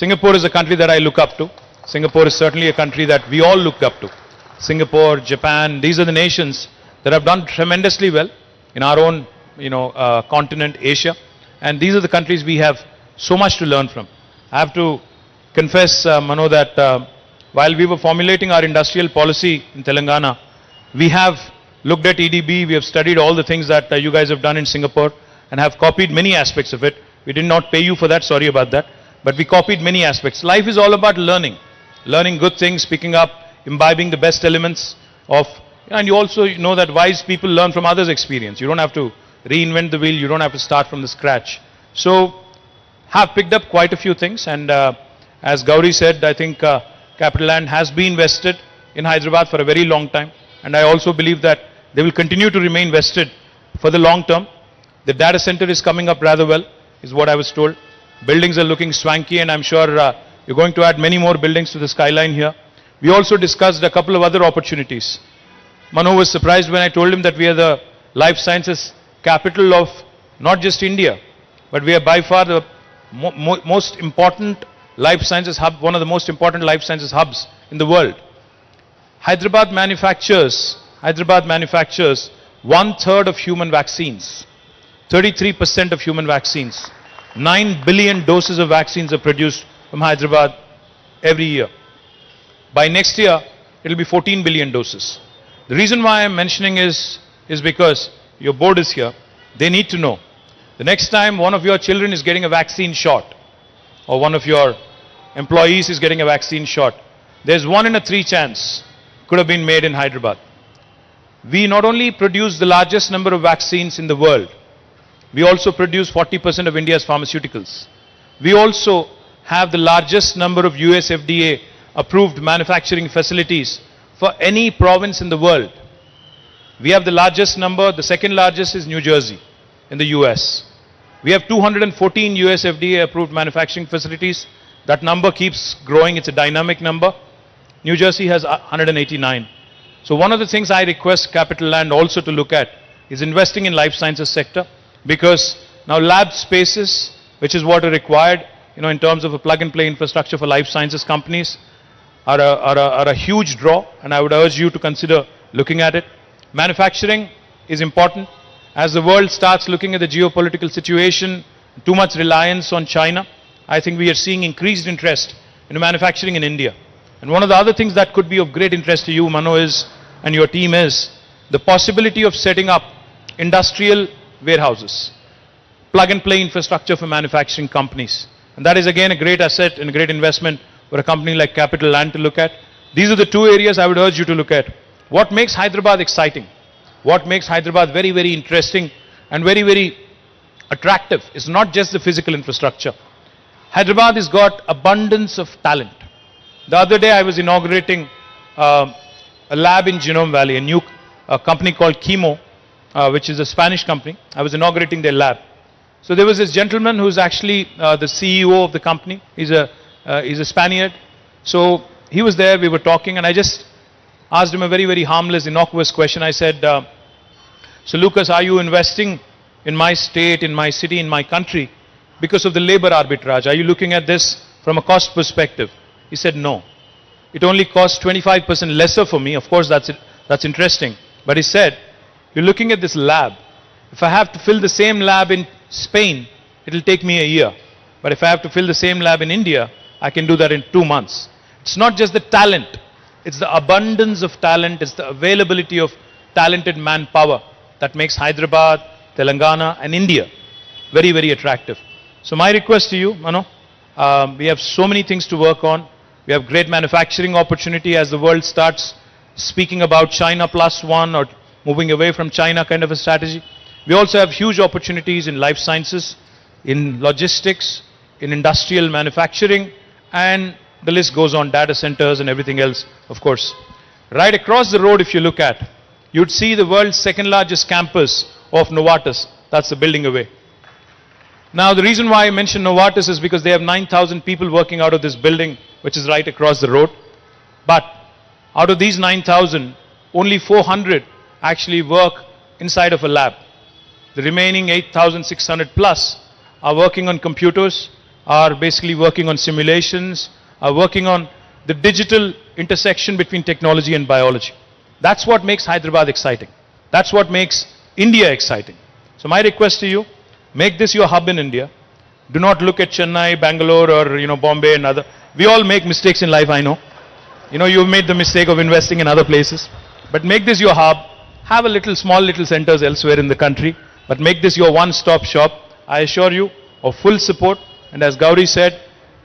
Singapore is a country that I look up to. Singapore is certainly a country that we all look up to. Singapore, Japan, these are the nations that have done tremendously well in our own, continent, Asia. And these are the countries we have so much to learn from. I have to confess, Mano, that while we were formulating our industrial policy in Telangana, we have looked at EDB, we have studied all the things that you guys have done in Singapore and have copied many aspects of it. We did not pay you for that, sorry about that. But we copied many aspects. Life is all about learning. Learning good things, picking up, imbibing the best elements of, and you also know that wise people learn from others' experience. You don't have to reinvent the wheel, you don't have to start from the scratch. So, have picked up quite a few things, and as Gauri said, I think Capital Land has been vested in Hyderabad for a very long time, and I also believe that they will continue to remain vested for the long term. The data center is coming up rather well, is what I was told. Buildings are looking swanky, and I'm sure you're going to add many more buildings to the skyline here. We also discussed a couple of other opportunities. Mano was surprised when I told him that we are the life sciences capital of not just India, but we are by far the most important life sciences hub, one of the most important life sciences hubs in the world. Hyderabad manufactures 1/3 of human vaccines, 33% of human vaccines. 9 billion doses of vaccines are produced from Hyderabad every year. By next year, it will be 14 billion doses. The reason why I'm mentioning is because your board is here. They need to know. The next time one of your children is getting a vaccine shot, or one of your employees is getting a vaccine shot, there's 1 in 3 chance could have been made in Hyderabad. We not only produce the largest number of vaccines in the world, we also produce 40% of India's pharmaceuticals. We also have the largest number of US FDA approved manufacturing facilities for any province in the world. We have the largest number, the second largest is New Jersey in the US. We have 214 US FDA approved manufacturing facilities. That number keeps growing, it's a dynamic number. New Jersey has 189. So one of the things I request Capital Land also to look at is investing in life sciences sector, because now lab spaces, which is what are required, in terms of a plug-and-play infrastructure for life sciences companies, are a huge draw, and I would urge you to consider looking at it. Manufacturing is important. As the world starts looking at the geopolitical situation, too much reliance on China, I think we are seeing increased interest in manufacturing in India. And one of the other things that could be of great interest to you, Mano, and your team is the possibility of setting up industrial warehouses, plug-and-play infrastructure for manufacturing companies. And that is again a great asset and a great investment for a company like Capital Land to look at. These are the 2 areas I would urge you to look at. What makes Hyderabad exciting? What makes Hyderabad very, very interesting and very, very attractive is not just the physical infrastructure. Hyderabad has got abundance of talent. The other day I was inaugurating a lab in Genome Valley, a new company called Chemo, which is a Spanish company. I was inaugurating their lab. So there was this gentleman who's actually the CEO of the company. He's a Spaniard. So he was there, we were talking, and I just asked him a very, very harmless, innocuous question. I said, so Lucas, are you investing in my state, in my city, in my country because of the labor arbitrage? Are you looking at this from a cost perspective? He said, no. It only costs 25% lesser for me. Of course, that's interesting. But he said, you're looking at this lab. If I have to fill the same lab in Spain, it'll take me a year. But if I have to fill the same lab in India, I can do that in 2 months. It's not just the talent. It's the abundance of talent. It's the availability of talented manpower that makes Hyderabad, Telangana, and India very, very attractive. So my request to you, Mano, we have so many things to work on. We have great manufacturing opportunity as the world starts speaking about China +1 or moving away from China kind of a strategy. We also have huge opportunities in life sciences, in logistics, in industrial manufacturing, and the list goes on, data centers and everything else, of course. Right across the road, if you look at, you'd see the world's second largest campus of Novartis. That's the building away. Now, the reason why I mention Novartis is because they have 9,000 people working out of this building, which is right across the road. But out of these 9,000, only 400 actually work inside of a lab. The remaining 8,600 plus are working on computers, are basically working on simulations, are working on the digital intersection between technology and biology. That's what makes Hyderabad exciting. That's what makes India exciting. So my request to you, make this your hub in India. Do not look at Chennai, Bangalore, or Bombay and other. We all make mistakes in life, I know. You've made the mistake of investing in other places. But make this your hub. Have a small little centers elsewhere in the country. But make this your one-stop shop. I assure you of full support. And as Gauri said,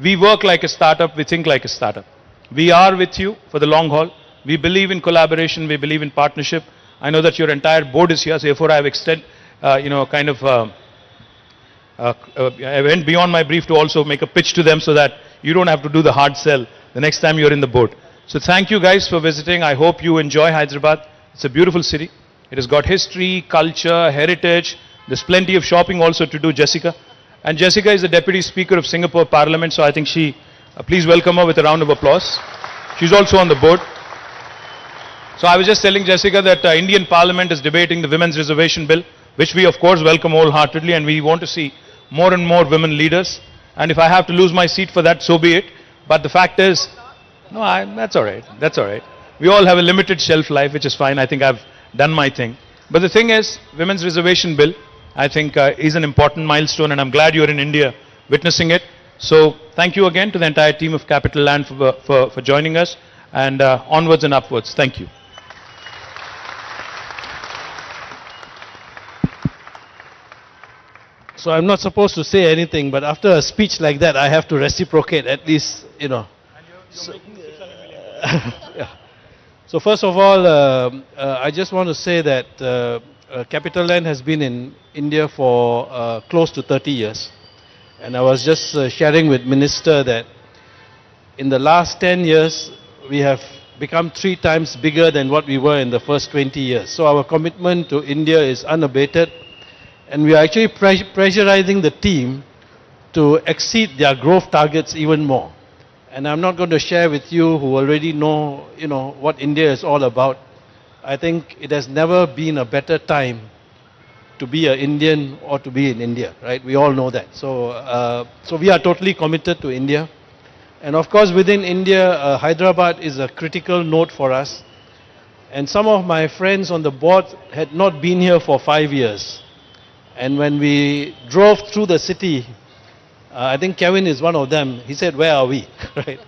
we work like a startup, we think like a startup. We are with you for the long haul. We believe in collaboration, we believe in partnership. I know that your entire board is here, so therefore I have I went beyond my brief to also make a pitch to them so that you don't have to do the hard sell the next time you're in the board. So thank you guys for visiting. I hope you enjoy Hyderabad. It's a beautiful city. It has got history, culture, heritage. There's plenty of shopping also to do, Jessica. And Jessica is the Deputy Speaker of Singapore Parliament, so I think please welcome her with a round of applause. She's also on the board. So I was just telling Jessica that Indian Parliament is debating the Women's Reservation Bill, which we of course welcome wholeheartedly, and we want to see more and more women leaders. And if I have to lose my seat for that, so be it. But the fact is, that's all right. That's all right. We all have a limited shelf life, which is fine. I think I've done my thing. But the thing is, Women's Reservation Bill, I think is an important milestone, and I'm glad you're in India witnessing it. So thank you again to the entire team of Capital Land for joining us, and onwards and upwards. Thank you. So I'm not supposed to say anything, but after a speech like that, I have to reciprocate at least, So, yeah. So first of all, I just want to say that Capital Land has been in India for close to 30 years. And I was just sharing with Minister that in the last 10 years, we have become 3 times bigger than what we were in the first 20 years. So our commitment to India is unabated. And we are actually pressurizing the team to exceed their growth targets even more. And I'm not going to share with you who already know, what India is all about. I think it has never been a better time to be an Indian or to be in India, right? We all know that. So, so we are totally committed to India. And of course, within India, Hyderabad is a critical node for us. And some of my friends on the board had not been here for 5 years. And when we drove through the city, I think Kevin is one of them. He said, "Where are we?" Right?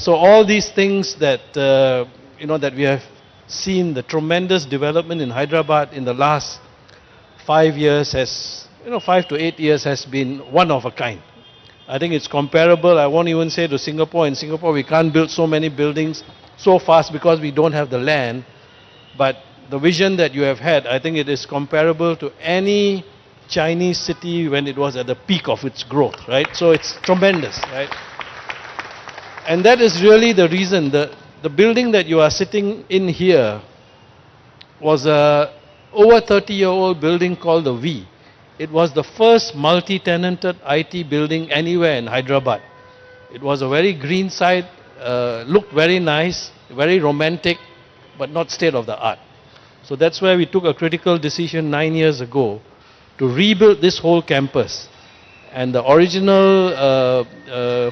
So all these things that that we have seen, the tremendous development in Hyderabad in the last 5 years has, 5 to 8 years has been one of a kind. I think it's comparable. I won't even say to Singapore. In Singapore, we can't build so many buildings so fast because we don't have the land. But the vision that you have had, I think it is comparable to any Chinese city when it was at the peak of its growth, right? So it's tremendous, right? And that is really the reason. The building that you are sitting in here was a over 30-year-old building called the V. It was the first multi-tenanted IT building anywhere in Hyderabad. It was a very green side, looked very nice, very romantic, but not state of the art. So that's where we took a critical decision 9 years ago to rebuild this whole campus. And the original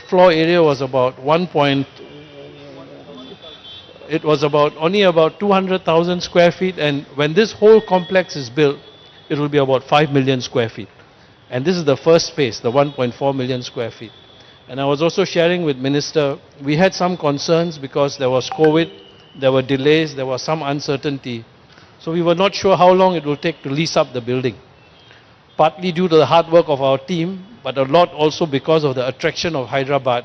floor area was about it was only about 200,000 square feet, and when this whole complex is built, it will be about 5 million square feet. And this is the first phase, the 1.4 million square feet. And I was also sharing with Minister, we had some concerns because there was COVID, there were delays, there was some uncertainty. So we were not sure how long it will take to lease up the building. Partly due to the hard work of our team, but a lot also because of the attraction of Hyderabad,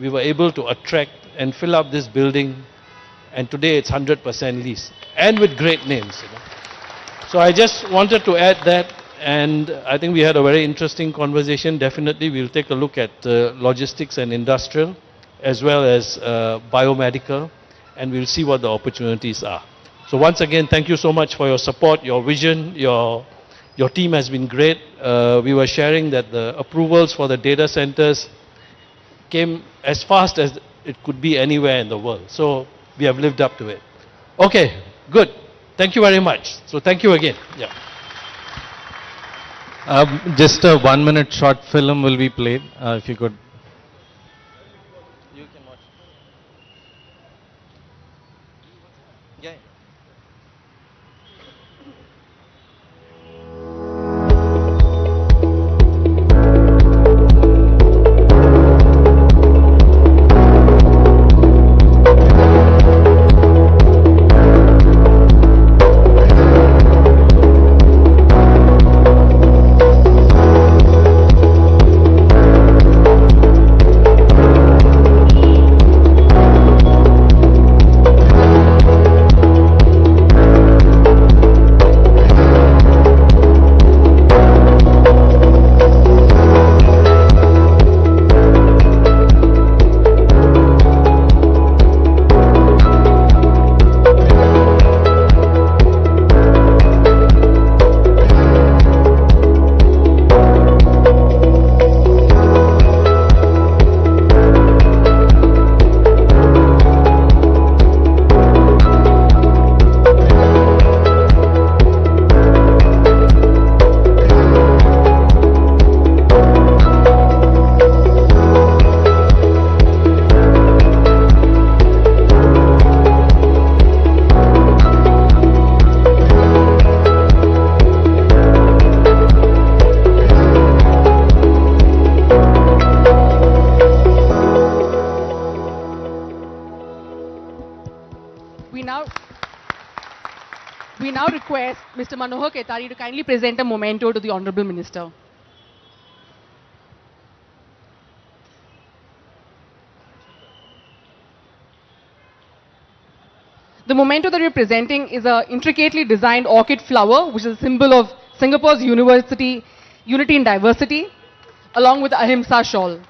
we were able to attract and fill up this building, and today it's 100% leased, and with great names. So I just wanted to add that, and I think we had a very interesting conversation. Definitely we'll take a look at logistics and industrial, as well as biomedical, and we'll see what the opportunities are. So once again, thank you so much for your support, your vision, your team has been great. We were sharing that the approvals for the data centers came as fast as it could be anywhere in the world. So we have lived up to it. Okay, good. Thank you very much. So thank you again. Yeah. Just a 1-minute short film will be played. If you could. You can watch. Yeah. We now request Mr. Manohar Ketari to kindly present a memento to the Honorable Minister. The memento that we are presenting is an intricately designed orchid flower, which is a symbol of Singapore's unity in diversity, along with the Ahimsa shawl.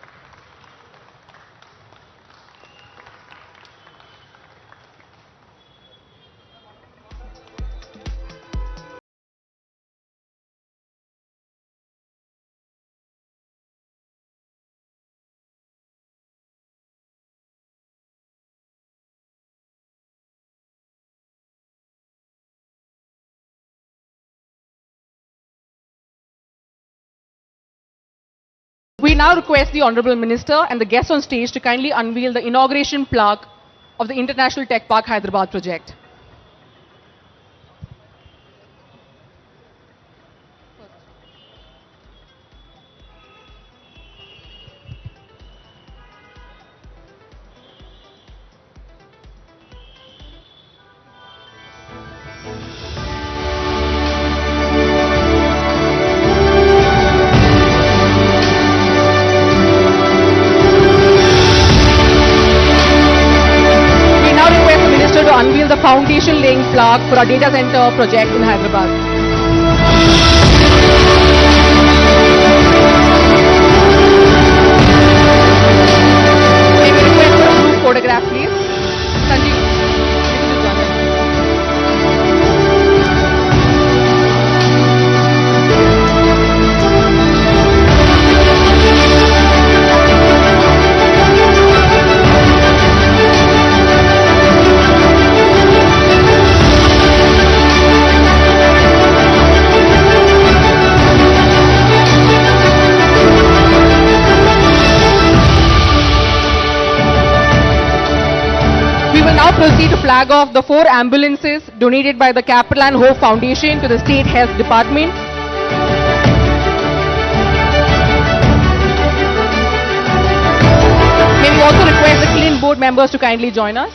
We now request the Honorable Minister and the guests on stage to kindly unveil the inauguration plaque of the International Tech Park Hyderabad project. To unveil the foundation laying plaque for our data center project in Hyderabad. May we request for a group photograph, please? Sanjeev. Now proceed to flag off the 4 ambulances donated by the Capital and Hope Foundation to the State Health Department. May we also request the Clean Board members to kindly join us.